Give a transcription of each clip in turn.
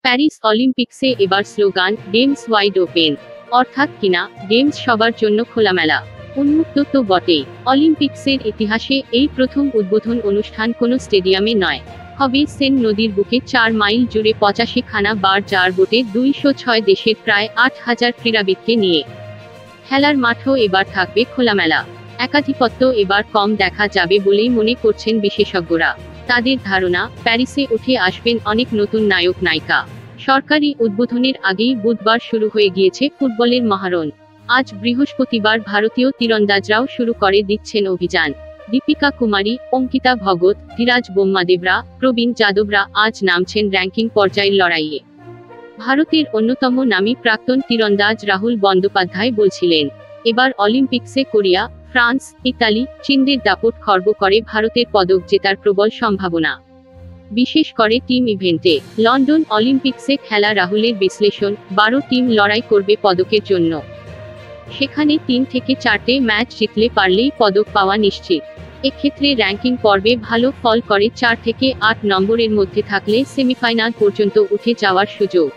Paris অলিম্পিক্সে এবার slogan games wide open, অর্থাৎ কিনা গেমস সবার জন্য খোলামেলা। উন্মুক্ত তো বটেই, অলিম্পিক্সের ইতিহাসে এই প্রথম উদ্বোধন অনুষ্ঠান কোনো স্টেডিয়ামে নয়, হবে সেন নদীর বুকে 4 মাইল জুড়ে 85খানা বার যার বোটে 206 দেশের প্রায় 8,000 ক্রীড়াবিদকে নিয়ে। খেলার মাঠও এবার থাকবে খোলামেলা। একাধিপত্য এবার কম দেখা যাবে বলেই মনে করছেন বিশেষজ্ঞরা। তাদের ধারণা, প্যারিসে উঠে আসবেন অনেক নতুন নায়ক নায়িকা। সরকারি উদ্বোধনের আগেই বুধবার শুরু হয়ে গিয়েছে ফুটবলের মহারণ। আজ বৃহস্পতিবার ভারতীয় তীরন্দাজরাও শুরু করে দিচ্ছেন অভিযান। দীপিকা কুমারী, অঙ্কিতা ভগত, ধীরাজ বোম্মাদেবরা, প্রবীণ যাদবরা আজ নামছেন র্যাঙ্কিং পর্যায়ের লড়াইয়ে। ভারতের অন্যতম নামী প্রাক্তন তীরন্দাজ রাহুল বন্দ্যোপাধ্যায় বলছিলেন, এবার অলিম্পিক্সে কোরিয়া, ফ্রান্স, ইতালি, চীনের দাপট খর্ব করে ভারতের পদক জেতার প্রবল সম্ভাবনা। বিশেষ করে টিম ইভেন্টে লন্ডন অলিম্পিক্সে খেলা রাহুলের বিশ্লেষণ, 12 টিম লড়াই করবে পদকের জন্য। সেখানে 3 থেকে 4টে ম্যাচ জিতলে পারলেই পদক পাওয়া নিশ্চিত। এক্ষেত্রে র্যাঙ্কিং পর্বে ভালো ফল করে 4 থেকে 8 নম্বরের মধ্যে থাকলে সেমিফাইনাল পর্যন্ত উঠে যাওয়ার সুযোগ।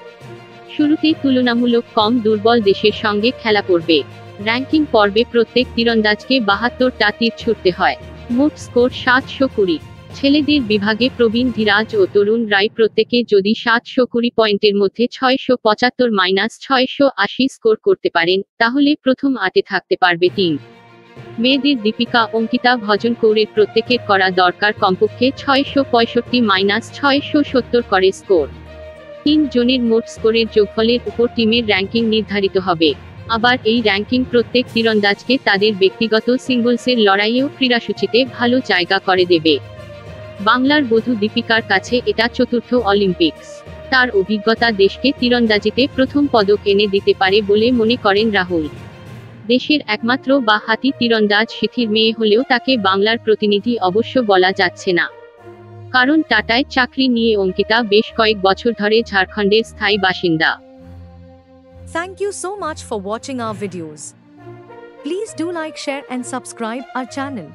শুরুতে তুলনামূলক কম দুর্বল দেশের সঙ্গে খেলা পড়বে। র্যাঙ্কিং পর্বে প্রত্যেক তীরন্দাজকে 72টা তীর ছুড়তে হয়। মোট স্কোর 720। ছেলেদের বিভাগে প্রবীণ ধীরাজ ও তরুণ রায় প্রত্যেকে যদি 720 পয়েন্টের মধ্যে 675-680 স্কোর করতে পারেন, তাহলে প্রথম 8-এ থাকতে পারবে টিম। মেয়েদের দীপিকা, অঙ্কিতা, ভজন কৌরের প্রত্যেকের করা দরকার কমপক্ষে 665-670 করে স্কোর। 3 জনের মোট স্কোরের যোগফলের উপর টিমের র্যাঙ্কিং নির্ধারিত হবে। আবার এই র্যাঙ্কিং প্রত্যেক তীরন্দাজকে তাদের ব্যক্তিগত সিঙ্গলসের লড়াইয়েও ক্রীড়াসূচিতে ভালো জায়গা করে দেবে। বাংলার বধূ দীপিকার কাছে এটা চতুর্থ অলিম্পিক্স। তার অভিজ্ঞতা দেশকে তীরন্দাজিতে প্রথম পদক এনে দিতে পারে বলে মনে করেন রাহুল। দেশের একমাত্র বা-হাতি তীরন্দাজ সিথির মেয়ে হলেও তাকে বাংলার প্রতিনিধি অবশ্য বলা যাচ্ছে না। কারণ টাটায় চাকরি নিয়ে অঙ্কিতা বেশ কয়েক বছর ধরে ঝাড়খণ্ডের স্থায়ী বাসিন্দা। Thank you so much for watching our videos. Please do like, share and subscribe our channel.